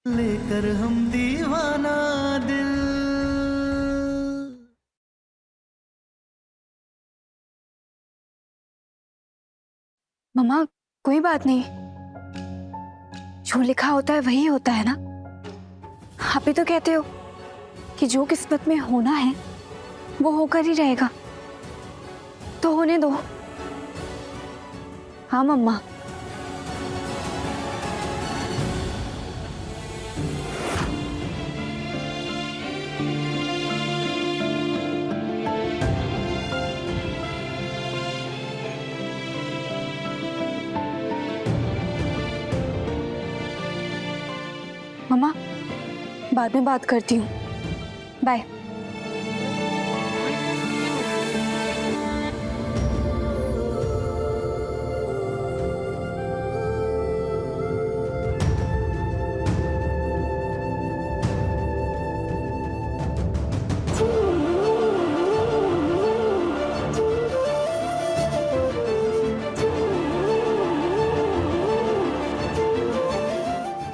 लेकर हम दीवाना दिल। मम्मा, कोई बात नहीं, जो लिखा होता है वही होता है ना। आप ही तो कहते हो कि जो किस्मत में होना है वो होकर ही रहेगा, तो होने दो। हाँ मम्मा। मम्मा, बाद में बात करती हूँ, बाय।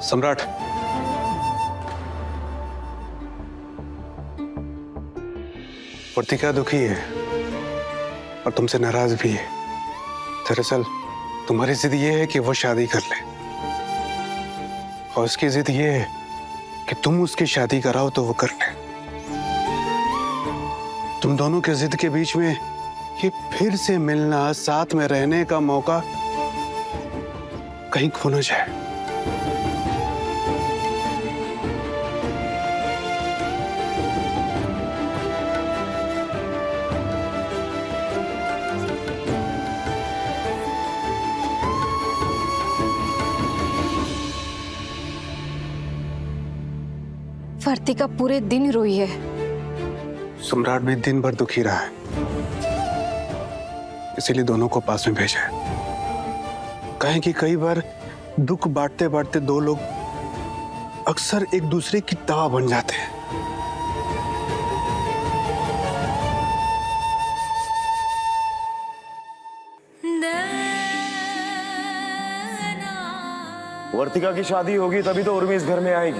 सम्राट, वर्तिका दुखी है और तुमसे नाराज भी है। दरअसल तुम्हारी जिद ये है कि वो शादी कर ले, और उसकी जिद ये है कि तुम उसकी शादी कराओ तो वो कर ले। तुम दोनों के जिद के बीच में ये फिर से मिलना, साथ में रहने का मौका कहीं खो न जाए। वर्तिका पूरे दिन रोई है। सम्राट भी दिन भर दुखी रहा है, इसीलिए दोनों को पास में भेजा है। कहें कि कई बार दुख बांटते बांटते दो लोग अक्सर एक दूसरे की दवा बन जाते हैं। वर्तिका की शादी होगी तभी तो उर्मी इस घर में आएगी।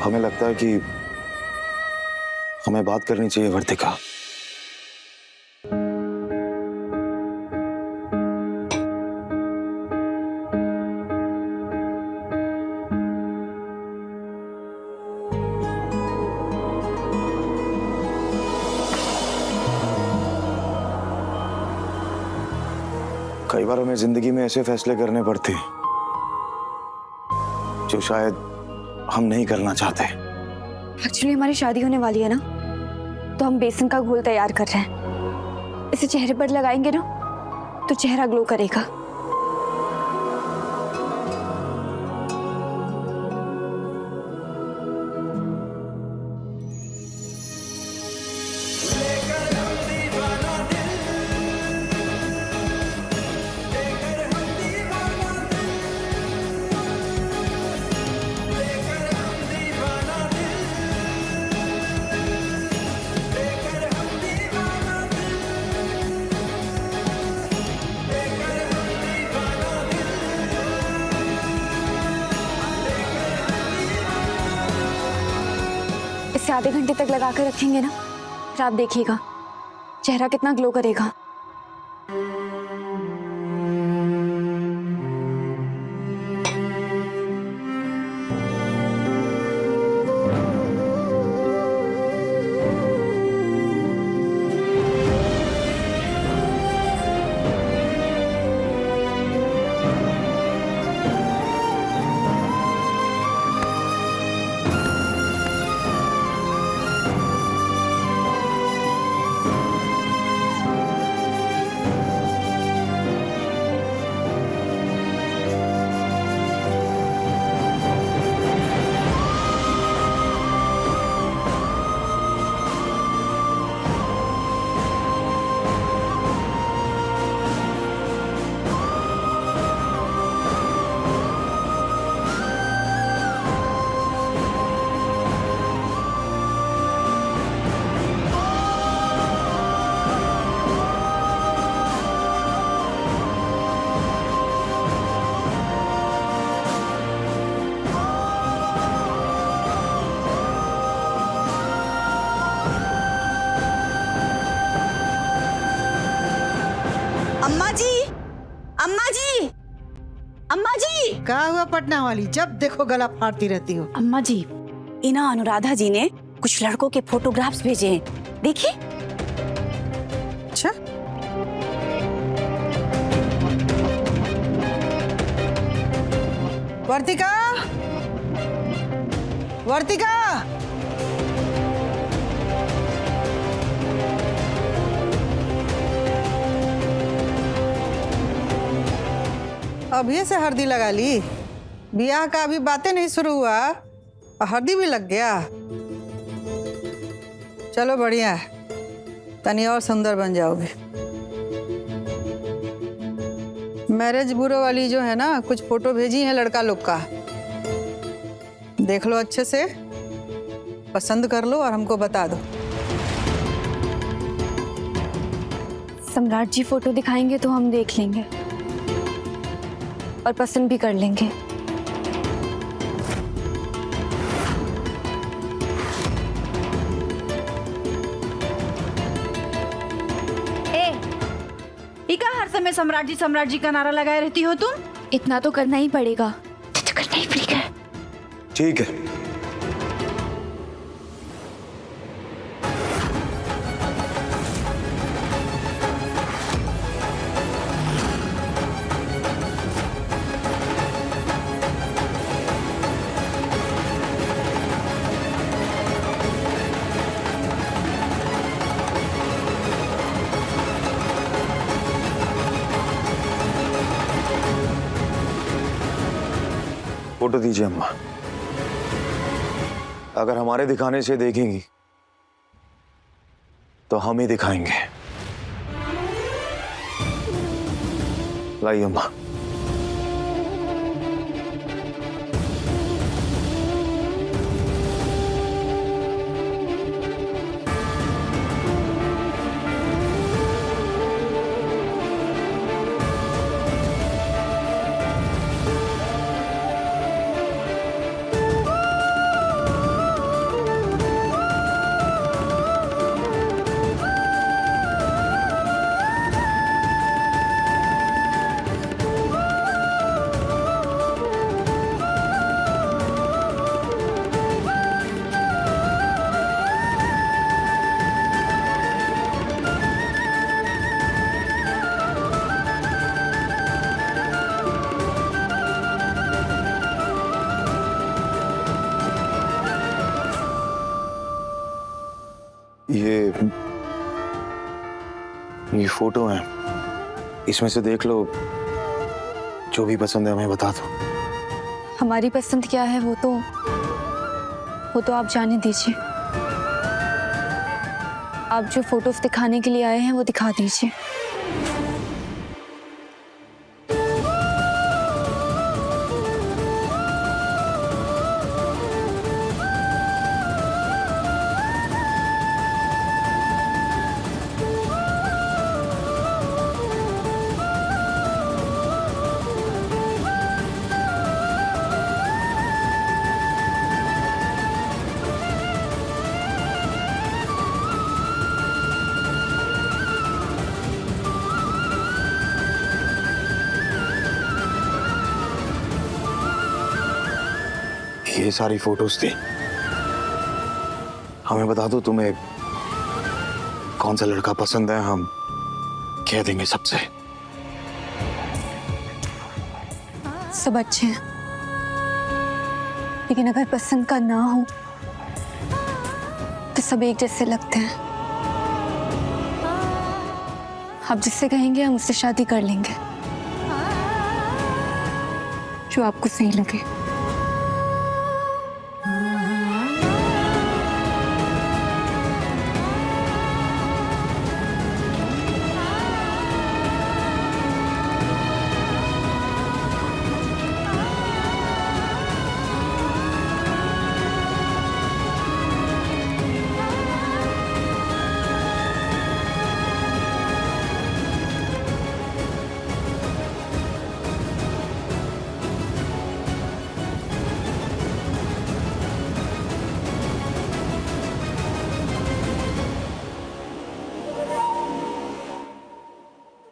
हमें लगता है कि हमें बात करनी चाहिए वर्तिका। कई बार हमें जिंदगी में ऐसे फैसले करने पड़ते हैं जो शायद हम नहीं करना चाहते। एक्चुअली हमारी शादी होने वाली है ना, तो हम बेसन का घोल तैयार कर रहे हैं। इसे चेहरे पर लगाएंगे ना तो चेहरा ग्लो करेगा। इसे आधे घंटे तक लगा कर रखेंगे ना, फिर आप देखिएगा चेहरा कितना ग्लो करेगा। पटना वाली, जब देखो गला फाड़ती रहती हो। अम्मा जी, इना अनुराधा जी ने कुछ लड़कों के फोटोग्राफ्स भेजे हैं, देखिए। अच्छा, वर्तिका, वर्तिका, अभी से हल्दी लगा ली? ब्याह का अभी बातें नहीं शुरू हुआ और हल्दी भी लग गया। चलो बढ़िया है, तनी और सुंदर बन जाओगे। मैरिज ब्यूरो वाली जो है ना, कुछ फोटो भेजी है लड़का लोग का, देख लो अच्छे से, पसंद कर लो और हमको बता दो। सम्राट जी फोटो दिखाएंगे तो हम देख लेंगे और पसंद भी कर लेंगे। इका हर समय सम्राट जी का नारा लगाए रहती हो तुम? इतना तो करना ही पड़ेगा। तो करना ही पड़ेगा। ठीक है। फोटो दीजिए अम्मा। अगर हमारे दिखाने से देखेंगी तो हम ही दिखाएंगे। लाइए अम्मा। ये फोटो है, इसमें से देख लो, जो भी पसंद है हमें बता दो। हमारी पसंद क्या है वो तो आप जाने दीजिए। आप जो फोटोज दिखाने के लिए आए हैं वो दिखा दीजिए। ये सारी फोटोज थी, हमें बता दो तुम्हें कौन सा लड़का पसंद है, हम कह देंगे सबसे। सब अच्छे हैं, लेकिन अगर पसंद का ना हो तो सब एक जैसे लगते हैं। आप जिससे कहेंगे हम उससे शादी कर लेंगे, जो आपको सही लगे।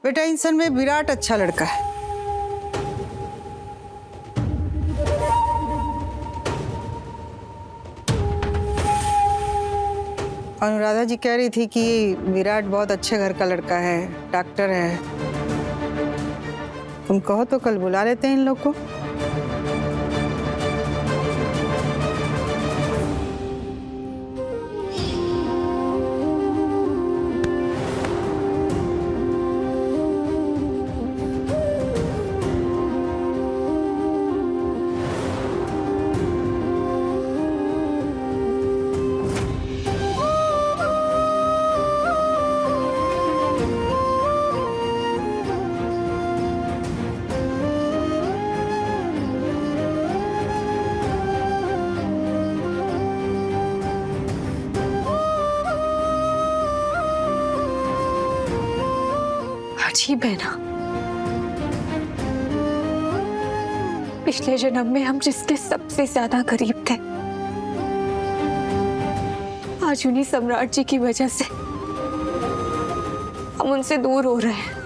बेटा, इंसान में विराट अच्छा लड़का है। अनुराधा जी कह रही थी कि विराट बहुत अच्छे घर का लड़का है, डॉक्टर है। तुम कहो तो कल बुला लेते हैं इन लोग को। अजीब है ना, पिछले जन्म में हम जिसके सबसे ज्यादा करीब थे, आज उन्हीं सम्राट जी की वजह से हम उनसे दूर हो रहे हैं।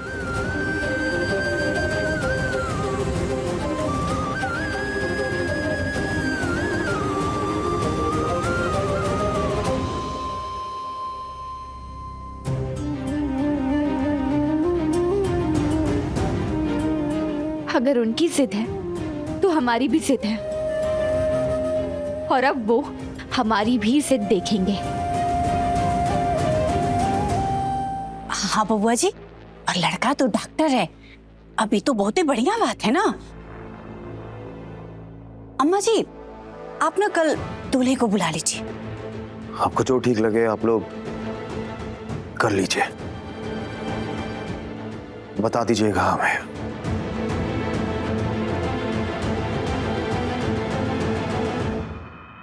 अगर उनकी जिद है तो हमारी भी जिद है, और अब वो हमारी भी जिद देखेंगे। हाँ बबुआ जी, और लड़का तो डॉक्टर है, अभी तो बहुत ही बढ़िया बात है ना। अम्मा जी, आप ना कल दूल्हे को बुला लीजिए। आपको जो ठीक लगे आप लोग कर लीजिए, बता दीजिएगा हमें।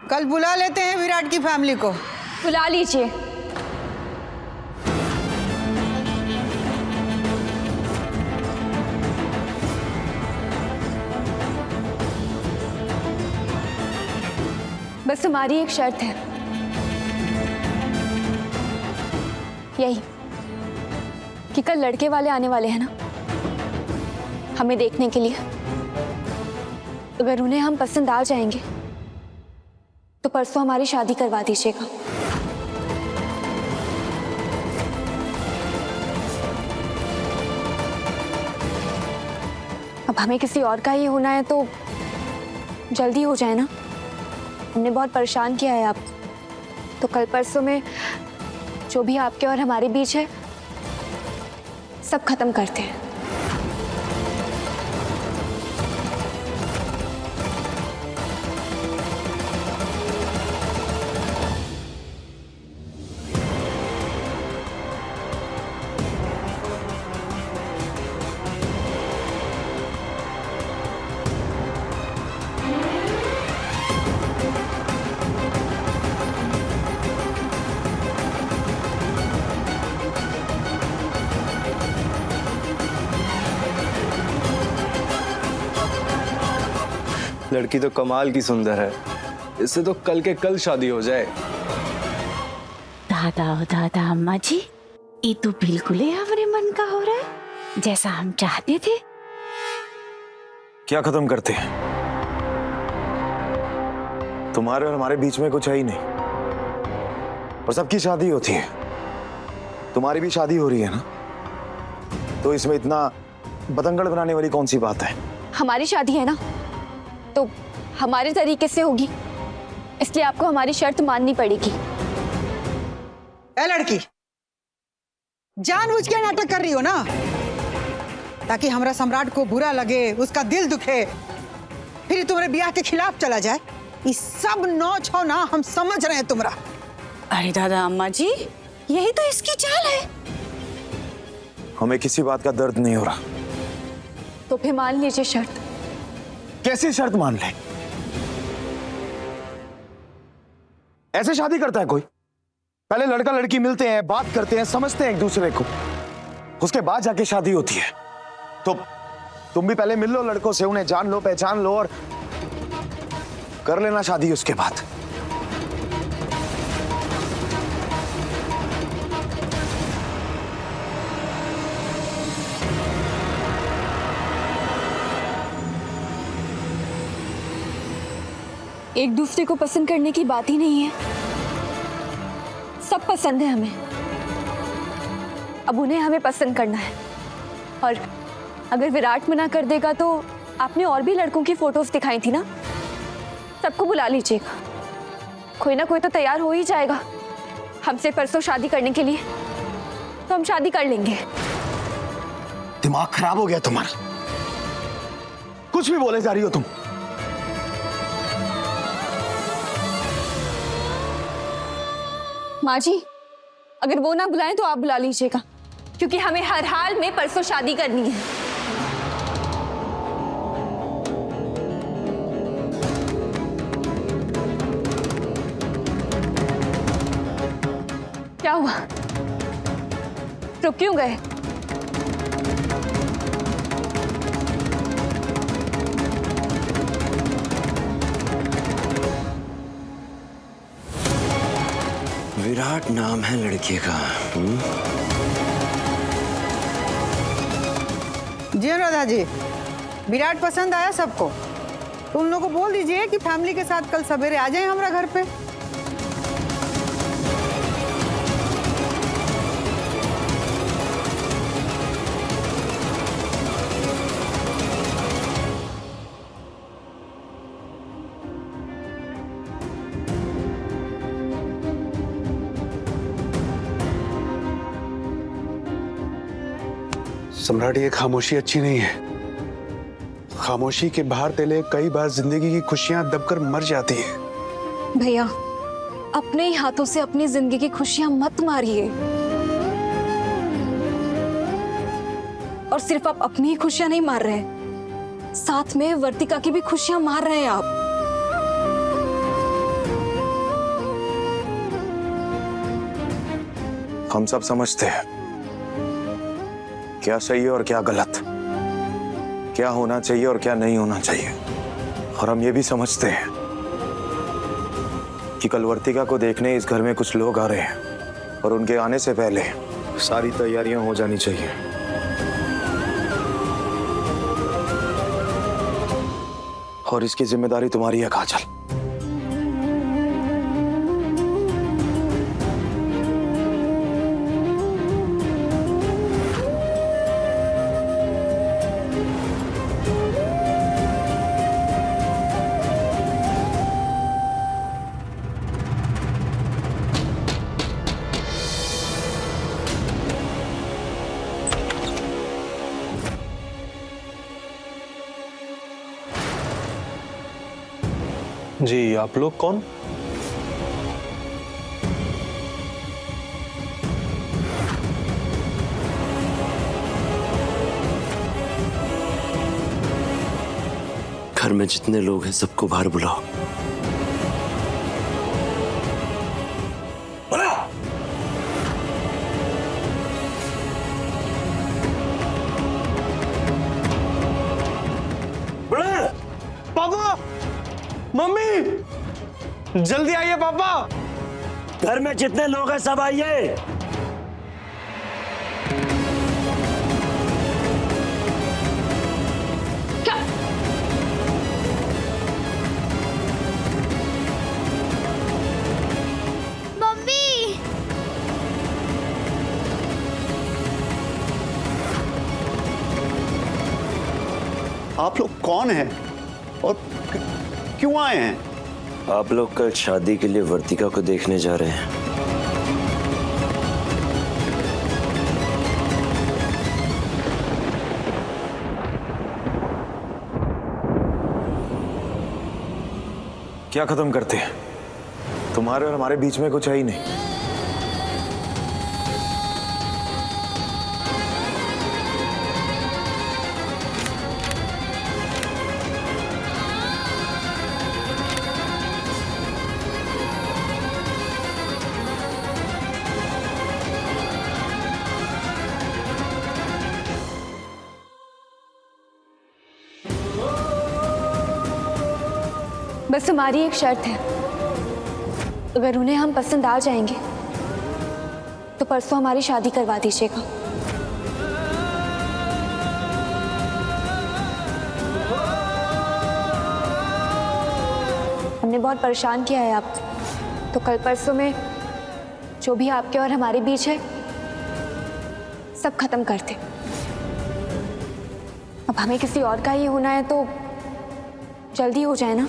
कल बुला लेते हैं विराट की फैमिली को। बुला लीजिए। बस हमारी एक शर्त है, यही कि कल लड़के वाले आने वाले हैं ना हमें देखने के लिए। अगर उन्हें हम पसंद आ जाएंगे तो परसों हमारी शादी करवा दीजिएगा। अब हमें किसी और का ही होना है तो जल्दी हो जाए ना, हमने बहुत परेशान किया है आपको। तो कल परसों में जो भी आपके और हमारे बीच है सब खत्म करते हैं। लड़की तो कमाल की सुंदर है, इससे तो कल के कल शादी हो जाए। दादा ओ दादा अम्मा जी, ये तो बिल्कुल ही हमारे मन का हो रहा है, जैसा हम चाहते थे। क्या खत्म करते हैं? तुम्हारे और हमारे बीच में कुछ है ही नहीं, और सबकी शादी होती है। तुम्हारी भी शादी हो रही है ना, तो इसमें इतना बतंगड़ बनाने वाली कौन सी बात है? हमारी शादी है ना तो हमारे तरीके से होगी, इसलिए आपको हमारी शर्त माननी पड़ेगी। ए लड़की, जानबूझ के नाटक कर रही हो ना, ताकि हमारा सम्राट को बुरा लगे, उसका दिल दुखे, फिर तुम्हारे ब्याह के खिलाफ चला जाए। इस सब नौच हो ना, हम समझ रहे हैं तुम्हारा। अरे दादा अम्मा जी, यही तो इसकी चाल है। हमें किसी बात का दर्द नहीं हो रहा। तो फिर मान लीजिए शर्त। कैसी शर्त मान ले? ऐसे शादी करता है कोई? पहले लड़का लड़की मिलते हैं, बात करते हैं, समझते हैं एक दूसरे को, उसके बाद जाके शादी होती है। तो तुम भी पहले मिल लो लड़कों से, उन्हें जान लो, पहचान लो, और कर लेना शादी उसके बाद। एक दूसरे को पसंद करने की बात ही नहीं है, सब पसंद है हमें। अब उन्हें हमें पसंद करना है। और अगर विराट मना कर देगा तो आपने और भी लड़कों की फोटोज दिखाई थी ना, सबको बुला लीजिएगा। कोई ना कोई तो तैयार हो ही जाएगा हमसे परसों शादी करने के लिए, तो हम शादी कर लेंगे। दिमाग खराब हो गया तुम्हारा, कुछ भी बोले जा रही हो तुम। माँ जी, अगर वो ना बुलाएं तो आप बुला लीजिएगा, क्योंकि हमें हर हाल में परसों शादी करनी है। क्या हुआ, रुक क्यों गए? विराट नाम है लड़के का। जी अनुराधा जी, विराट पसंद आया सबको, तो उन लोगों को बोल दीजिए कि फैमिली के साथ कल सवेरे आ जाएं हमारा घर पे। सम्राट, ये खामोशी अच्छी नहीं है। खामोशी के बाहर तले कई बार जिंदगी की खुशियां दबकर मर जाती है। भैया, अपने ही हाथों से अपनी जिंदगी की खुशियां मत मारिए। और सिर्फ आप अपनी ही खुशियां नहीं मार रहे, साथ में वर्तिका की भी खुशियां मार रहे हैं आप। हम सब समझते हैं क्या सही है और क्या गलत, क्या होना चाहिए और क्या नहीं होना चाहिए। और हम ये भी समझते हैं कि कल वर्तिका को देखने इस घर में कुछ लोग आ रहे हैं और उनके आने से पहले सारी तैयारियां हो जानी चाहिए। और इसकी जिम्मेदारी तुम्हारी है काजल। जी, आप लोग कौन? घर में जितने लोग हैं सबको बाहर बुलाओ। पापा, मम्मी, जल्दी आइए पापा। घर में जितने लोग हैं सब आइए। आप लोग कौन हैं और क्यों आए हैं? आप लोग कल शादी के लिए वर्तिका को देखने जा रहे हैं। क्या खत्म करते हैं? तुम्हारे और हमारे बीच में कुछ है ही नहीं। बस हमारी एक शर्त है, अगर उन्हें हम पसंद आ जाएंगे तो परसों हमारी शादी करवा दीजिएगा। हमने बहुत परेशान किया है आपको, तो कल परसों में जो भी आपके और हमारे बीच है सब खत्म कर दे। अब हमें किसी और का ही होना है तो जल्दी हो जाए ना।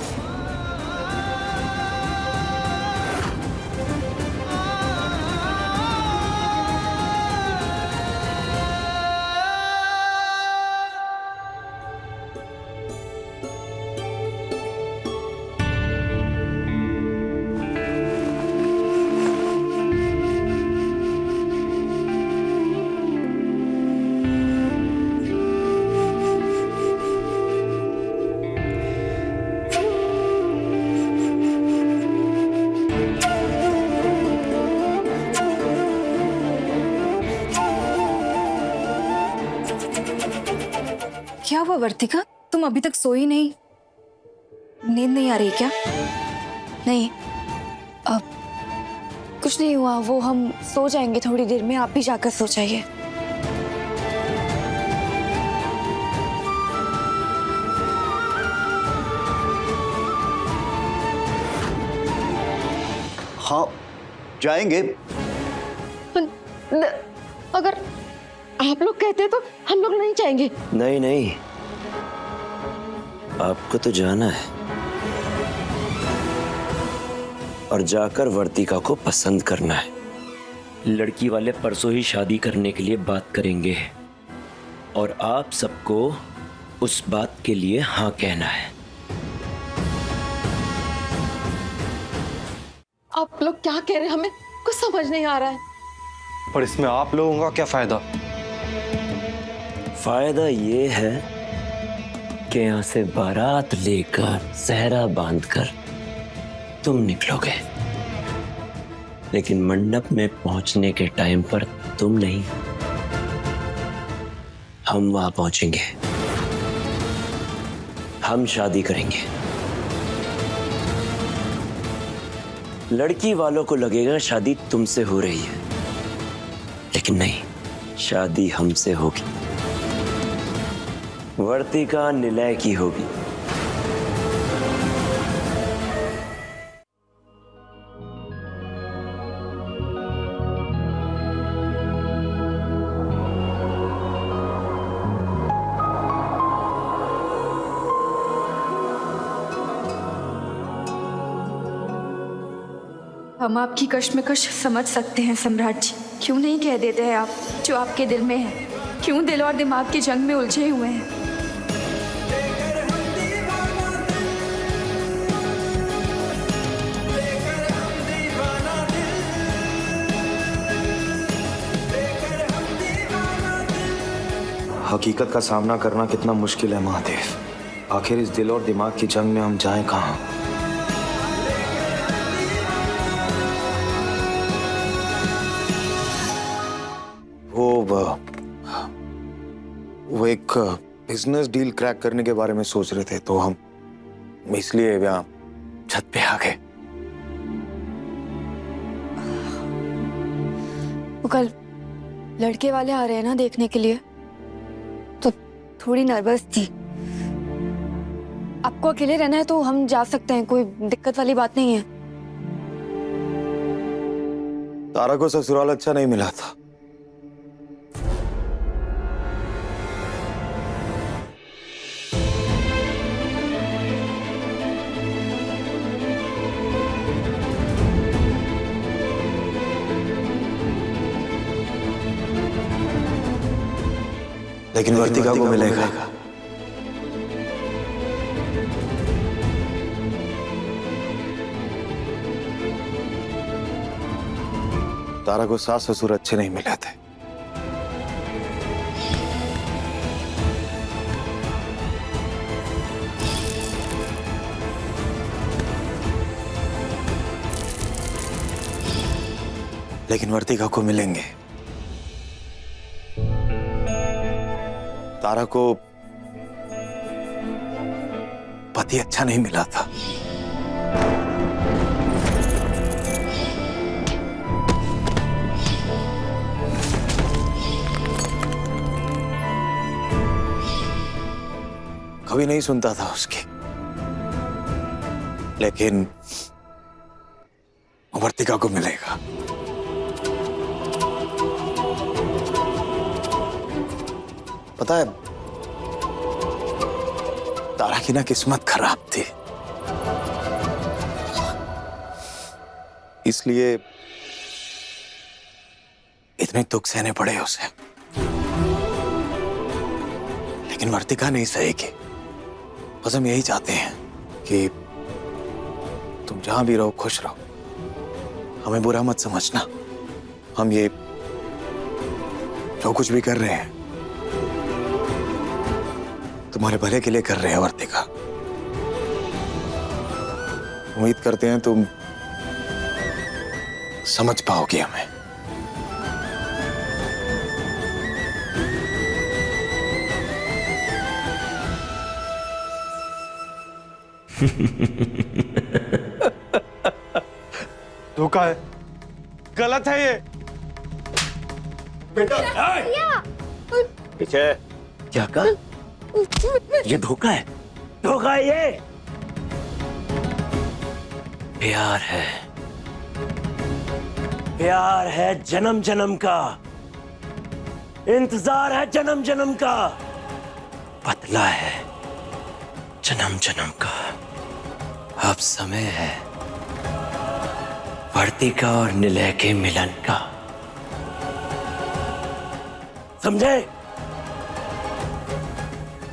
क्या हुआ वर्तिका, तुम अभी तक सोई नहीं? नींद नहीं आ रही क्या? नहीं, अब कुछ नहीं हुआ, वो हम सो जाएंगे थोड़ी देर में, आप भी जाकर सो जाइए। हाँ जाएंगे। अगर आप लोग कहते हैं तो हम लोग नहीं जाएंगे। नहीं नहीं, आपको तो जाना है और जाकर वर्तिका को पसंद करना है। लड़की वाले परसों ही शादी करने के लिए बात करेंगे और आप सबको उस बात के लिए हाँ कहना है। आप लोग क्या कह रहे हैं, हमें कुछ समझ नहीं आ रहा है। पर इसमें आप लोगों का क्या फायदा? फायदा ये है कि यहाँ से बारात लेकर सहरा बांधकर तुम निकलोगे, लेकिन मंडप में पहुंचने के टाइम पर तुम नहीं, हम वहां पहुंचेंगे, हम शादी करेंगे। लड़की वालों को लगेगा शादी तुमसे हो रही है, लेकिन नहीं, शादी हमसे होगी। वर्तिका निलय की होगी। हम आपकी कश्मकश समझ सकते हैं सम्राट जी, क्यों नहीं कह देते हैं आप जो आपके दिल में है? क्यों दिल और दिमाग की जंग में उलझे हुए हैं? हकीकत का सामना करना कितना मुश्किल है महादेव। आखिर इस दिल और दिमाग की जंग में हम जाएं कहां? वो एक बिजनेस डील क्रैक करने के बारे में सोच रहे थे, तो हम इसलिए यहाँ छत पे आ गए। वो कल लड़के वाले आ रहे हैं ना देखने के लिए, तो थोड़ी नर्वस थी। आपको अकेले रहना है तो हम जा सकते हैं, कोई दिक्कत वाली बात नहीं है। तारा को ससुराल अच्छा नहीं मिला था। लेकिन वर्तिका को मिलेगा। तारा को सास ससुर अच्छे नहीं मिले थे। लेकिन वर्तिका को मिलेंगे। तारा को पति अच्छा नहीं मिला था। कभी नहीं सुनता था उसकी, लेकिन वर्तिका को मिलेगा। पता है, तारा की ना किस्मत खराब थी, इसलिए इतने दुख सहने पड़े उसे। लेकिन वर्तिका नहीं सहेगी। बस हम यही चाहते हैं कि तुम जहां भी रहो खुश रहो, हमें बुरा मत समझना। हम ये जो कुछ भी कर रहे हैं तुम्हारे भले के लिए कर रहे हैं वर्तिका। उम्मीद करते हैं तुम समझ पाओगे हमें। धोखा है, गलत है ये। पीछे क्या कहा? ये धोखा है, धोखा है ये। प्यार है, प्यार है जन्म जन्म का, इंतजार है जन्म जन्म का, बदला है जन्म जन्म का। अब समय है वर्तिका और निलय के मिलन का, समझे?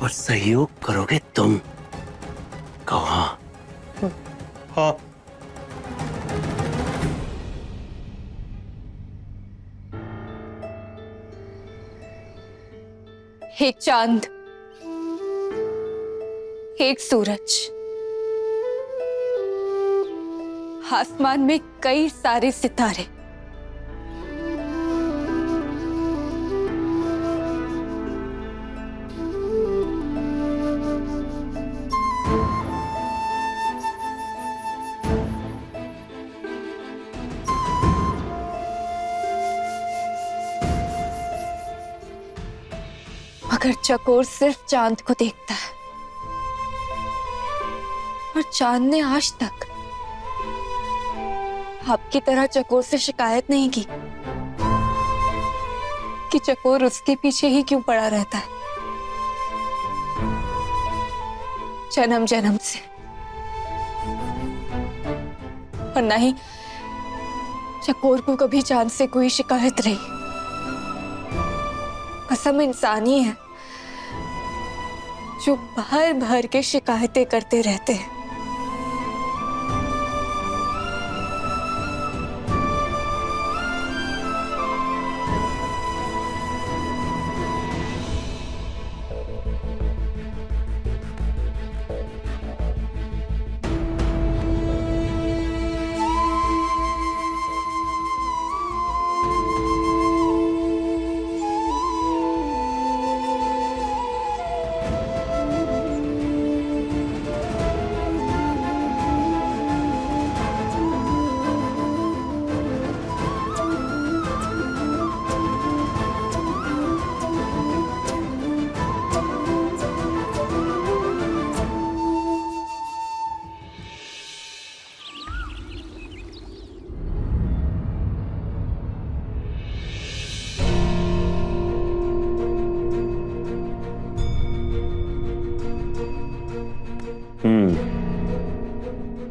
और सहयोग करोगे तुम। कहो हाँ। हाँ। एक चांद, एक सूरज, आसमान में कई सारे सितारे, मगर चकोर सिर्फ चांद को देखता है और चांद ने आज तक आपकी तरह चकोर से शिकायत नहीं की कि चकोर उसके पीछे ही क्यों पड़ा रहता है जन्म जन्म से। और ना ही चकोर को कभी चांद से कोई शिकायत रही। बस हम इंसान ही हैं जो भर भर के शिकायतें करते रहते हैं।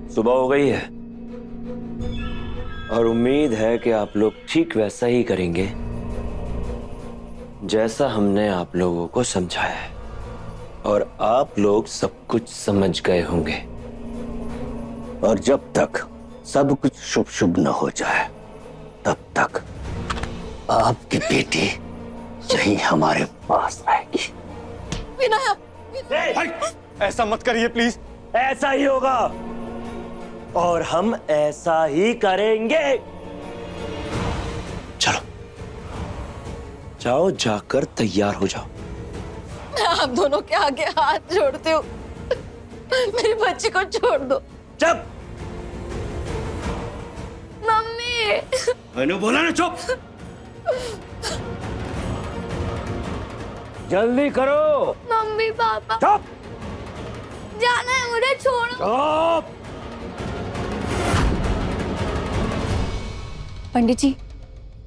सुबह हो गई है और उम्मीद है कि आप लोग ठीक वैसा ही करेंगे जैसा हमने आप लोगों को समझाया है। और आप लोग सब कुछ समझ गए होंगे। और जब तक सब कुछ शुभ शुभ न हो जाए तब तक आपकी बेटी यहीं हमारे पास रहेगी। ऐसा मत करिए प्लीज। ऐसा ही होगा और हम ऐसा ही करेंगे। चलो जाओ, जाकर तैयार हो जाओ। मैं आप दोनों के आगे हाथ जोड़ती हूँ, मेरी बच्ची को छोड़ दो। चुप। मम्मी। मैंने बोला ना चुप। जल्दी करो। Mummy papa. चुप। जाना है मुझे, छोड़ो। चुप। पंडित जी,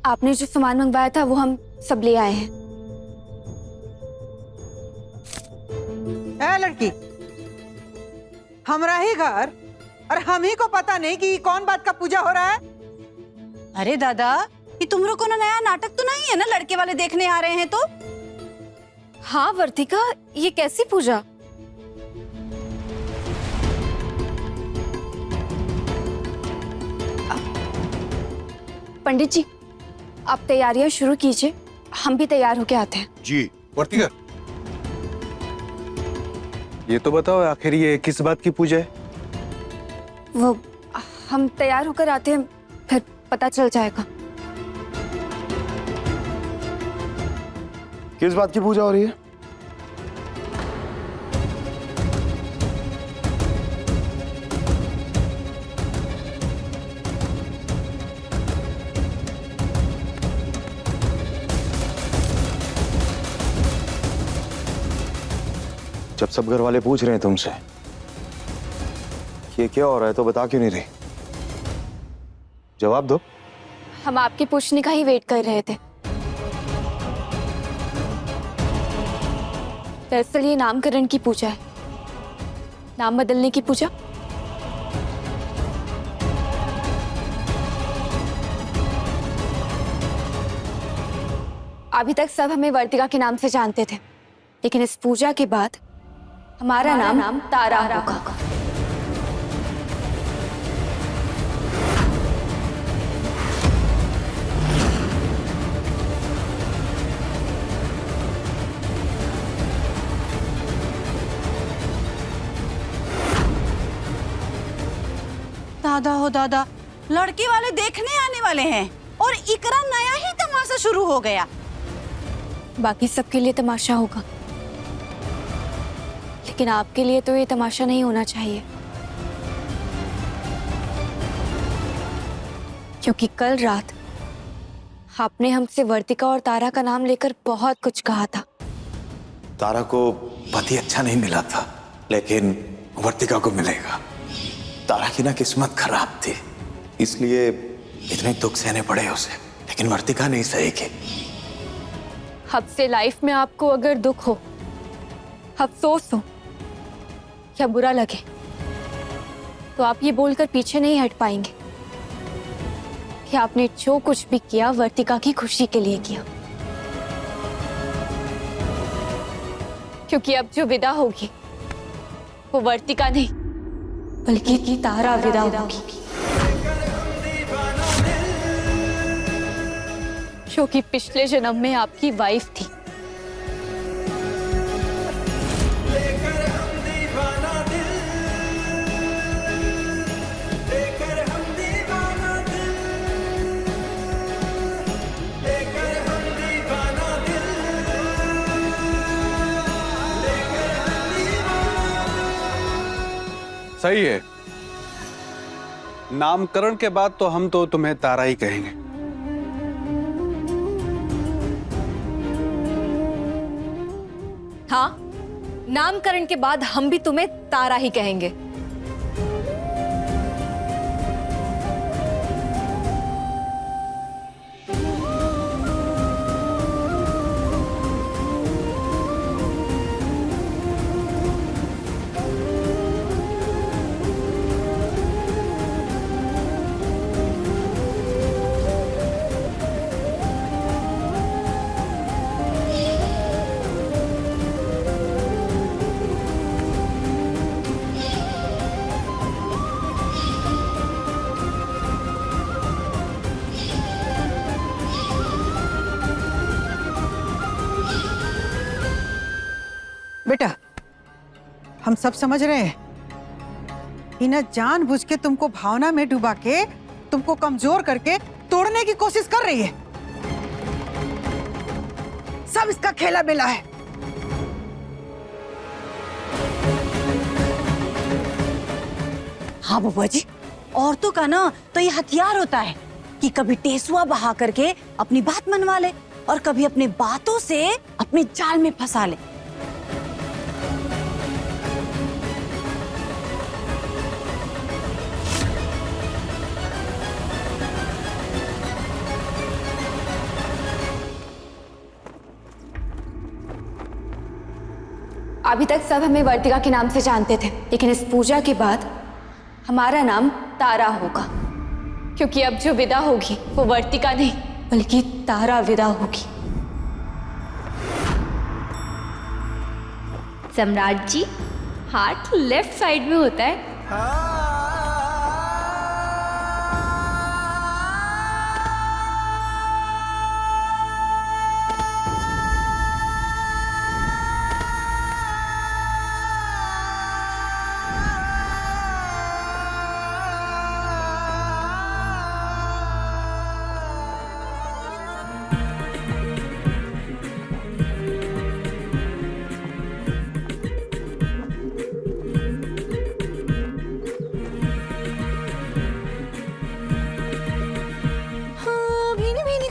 आपने जो सामान मंगवाया था वो हम सब ले आए हैं। लड़की, हमरा ही घर और हम ही को पता नहीं कि कौन बात का पूजा हो रहा है। अरे दादा, ये तुमरो को नया नाटक तो नहीं है ना? लड़के वाले देखने आ रहे हैं तो? हाँ वर्तिका, ये कैसी पूजा? पंडित जी, आप तैयारियां शुरू कीजिए, हम भी तैयार होके आते हैं। जी। वर्तिका, ये तो बताओ आखिर ये किस बात की पूजा है? वो हम तैयार होकर आते हैं, फिर पता चल जाएगा। किस बात की पूजा हो रही है? जब सब घर वाले पूछ रहे हैं तुमसे कि ये क्या हो रहा है तो बता क्यों नहीं रही? जवाब दो। हम आपके पूछने का ही वेट कर रहे थे। दरअसल ये नामकरण की पूजा है, नाम बदलने की पूजा। अभी तक सब हमें वर्तिका के नाम से जानते थे, लेकिन इस पूजा के बाद हमारा नाम तारा होगा। दादा हो दादा, लड़के वाले देखने आने वाले हैं और इकरा नया ही तमाशा शुरू हो गया। बाकी सबके लिए तमाशा होगा, लेकिन आपके लिए तो ये तमाशा नहीं होना चाहिए, क्योंकि कल रात आपने हमसे वर्तिका और तारा का नाम लेकर बहुत कुछ कहा था। तारा को पति अच्छा नहीं मिला था, लेकिन वर्तिका को मिलेगा। तारा की ना किस्मत खराब थी, इसलिए इतने दुख सहने पड़े उसे, लेकिन वर्तिका नहीं सहेगी। अब से लाइफ में आपको अगर दुख हो, अफसोस हो या बुरा लगे, तो आप ये बोलकर पीछे नहीं हट पाएंगे कि आपने जो कुछ भी किया वर्तिका की खुशी के लिए किया, क्योंकि अब जो विदा होगी वो वर्तिका नहीं बल्कि तारा विदा होगी, जो कि पिछले जन्म में आपकी वाइफ थी। सही है, नामकरण के बाद तो हम तो तुम्हें तारा ही कहेंगे। हाँ, नामकरण के बाद हम भी तुम्हें तारा ही कहेंगे। बेटा, हम सब समझ रहे हैं कि ना जानबूझ के तुमको भावना में डुबा के तुमको कमजोर करके तोड़ने की कोशिश कर रही है। सब इसका खेला बेला है। हाँ बुआ जी, औरतों का ना तो ये हथियार होता है कि कभी टेसुआ बहा करके अपनी बात मनवा ले और कभी अपनी बातों से अपने जाल में फंसा ले। अभी तक सब हमें वर्तिका के नाम से जानते थे, लेकिन इस पूजा के बाद हमारा नाम तारा होगा, क्योंकि अब जो विदा होगी वो वर्तिका नहीं बल्कि तारा विदा होगी। सम्राट जी, हार्ट लेफ्ट साइड में होता है।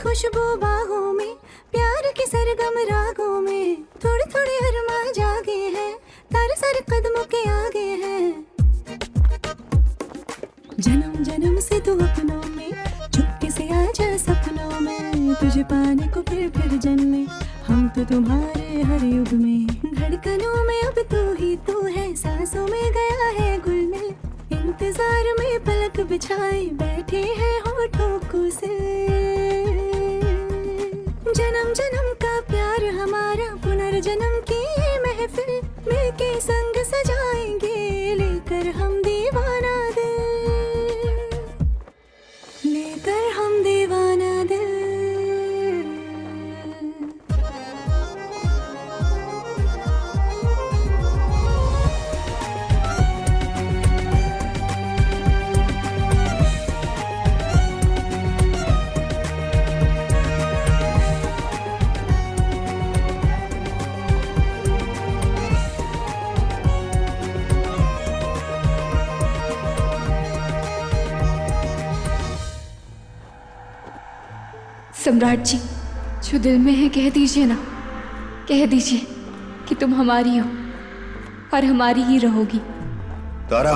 खुशबू बाहों में, प्यार के सरगम रागों में, थोड़े थोड़े अरमां जागे हैं, तारे सारे कदमों के आगे हैं। जन्म जन्म से तू अपनों में, चुपके से आ जा सपनों में, तुझे पाने को फिर जन्मे, हम तो तुम्हारे हर युग में। धड़कनों में अब तू ही तू है, सांसों में गया है घुल मिल, इंतजार में पलक बिछाए बैठे हैं होठों को से। जन्म जन्म का प्यार हमारा, पुनर्जन्म की महफिल, मिलके संग सजाएंगे, लेकर हम दीवाना दिल, लेकर हम दीवाना दिल। सम्राट जी, जो दिल में है कह दीजिए ना, कह दीजिए कि तुम हमारी हो और हमारी ही रहोगी। तारा,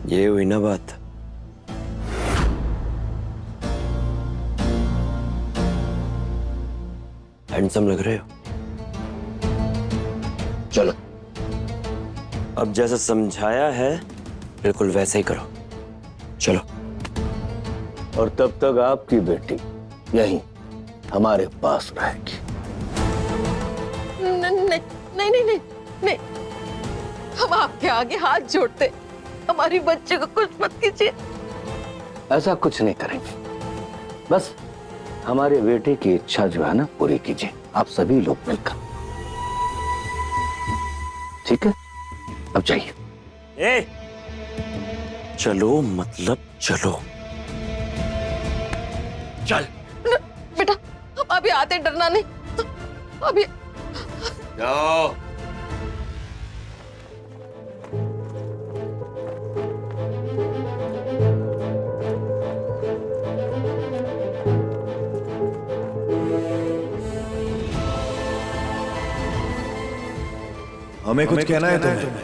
ये हुई ना बात। हैंडसम लग रहे हो। चलो, अब जैसा समझाया है बिल्कुल वैसे ही करो। चलो। और तब तक आपकी बेटी यहीं हमारे पास रहेगी। नहीं नहीं नहीं नहीं नहीं, हम आपके आगे हाथ जोड़ते, हमारी बच्चे को कुछ मत कीजिए। ऐसा कुछ नहीं करेंगे, बस हमारे बेटे की इच्छा जो है ना पूरी कीजिए, आप सभी लोग मिलकर। ठीक है, अब जाइए। चलो मतलब चलो। चल बेटा, हम अभी आते, डरना नहीं, अभी जाओ। हमें कुछ कहना है तुम्हें?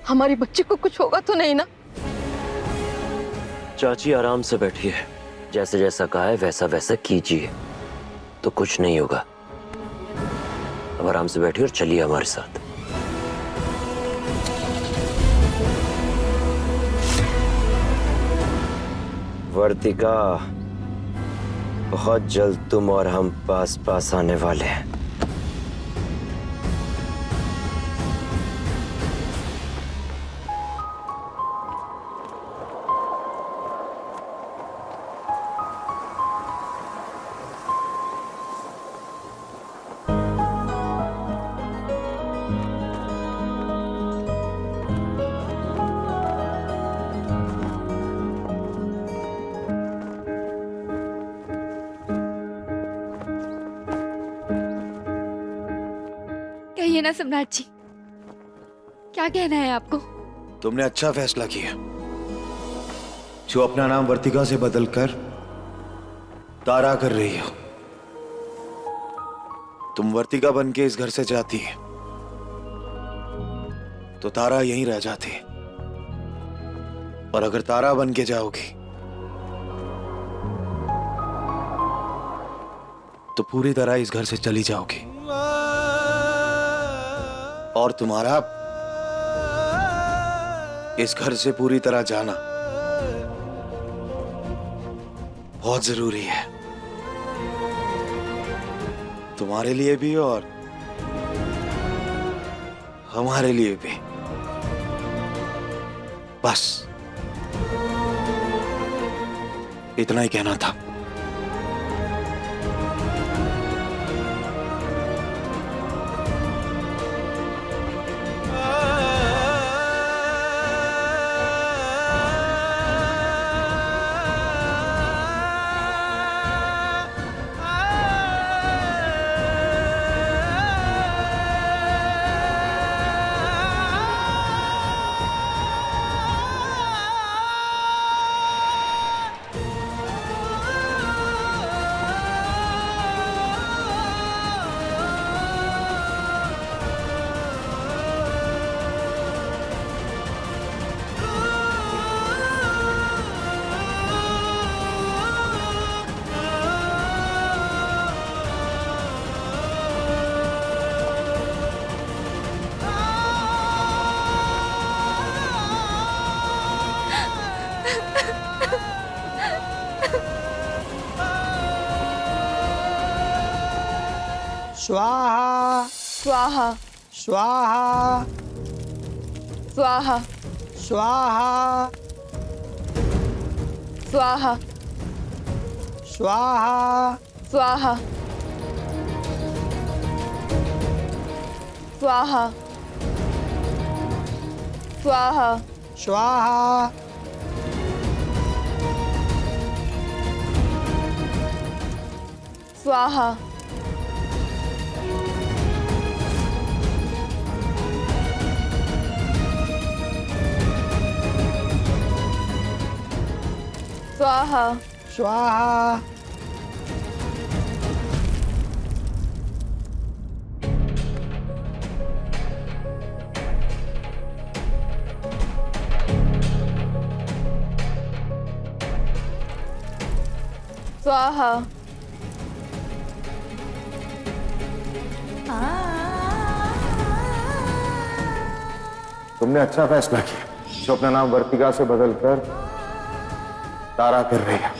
हमारी बच्ची को कुछ होगा तो नहीं ना? चाची आराम से बैठिए, जैसे जैसा कहा है वैसा वैसा कीजिए तो कुछ नहीं होगा। अब आराम से बैठिए और चलिए हमारे साथ। वर्तिका, बहुत जल्द तुम और हम पास पास आने वाले हैं। कहिए ना सम्राट जी, क्या कहना है आपको? तुमने अच्छा फैसला किया जो अपना नाम वर्तिका से बदलकर तारा कर रही हो। तुम वर्तिका बन के इस घर से जाती है तो तारा यहीं रह जाती है, और अगर तारा बन के जाओगी तो पूरी तरह इस घर से चली जाओगी, और तुम्हारा इस घर से पूरी तरह जाना बहुत जरूरी है, तुम्हारे लिए भी और हमारे लिए भी। बस इतना ही कहना था। स्वाहा स्वाहा स्वाहा स्वाहा स्वाहा स्वाहा स्वाहा स्वाहा स्वाहा स्वाहा स्वाहा स्वाहा स्वाहा स्वाहा स्वाहा तुमने अच्छा फैसला किया जो अपना नाम वर्तिका से बदलकर तारा कर रही है,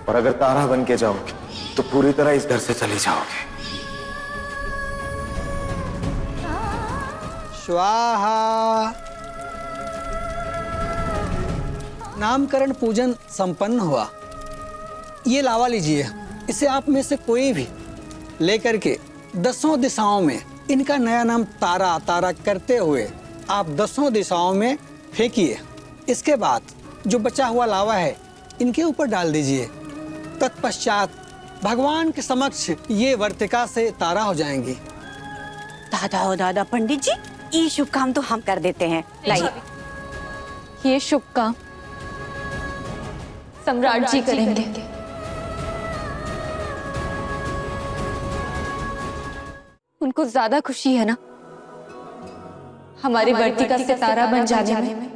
और अगर तारा बन के जाओगे तो पूरी तरह इस घर से चली जाओगे। स्वाहा। नामकरण पूजन संपन्न हुआ। ये लावा लीजिए, इसे आप में से कोई भी लेकर के 10 दिशाओं में इनका नया नाम तारा तारा करते हुए आप 10 दिशाओं में फेंकिए। इसके बाद जो बचा हुआ लावा है इनके ऊपर डाल दीजिए। तत्पश्चात भगवान के समक्ष ये वर्तिका से तारा हो जाएंगी। दादा हो दादा पंडित जी, ये शुभ काम तो हम कर देते हैं। लाइए, ये शुभ काम सम्राट जी करेंगे। उनको ज्यादा खुशी है ना हमारी वर्तिका से तारा बन जाने में।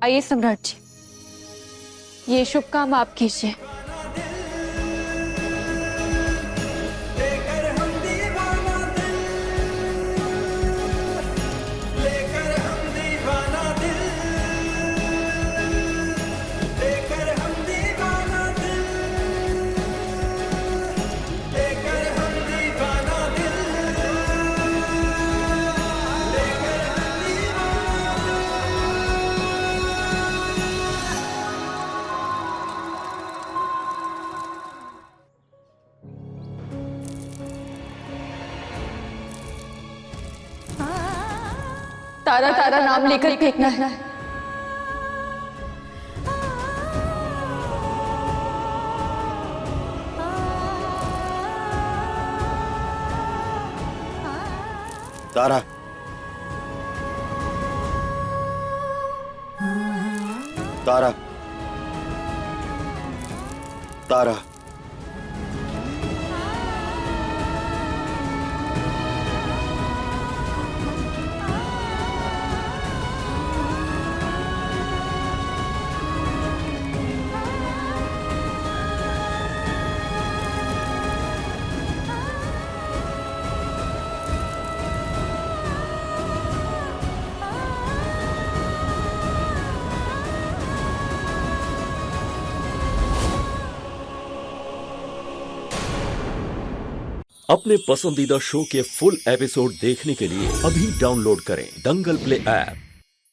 आइए सम्राट जी, ये शुभ काम आप कीजिए। तारा तारा नाम लेकर फेंकना है। तारा, तारा, तारा, अपने पसंदीदा शो के फुल एपिसोड देखने के लिए अभी डाउनलोड करें दंगल प्ले ऐप।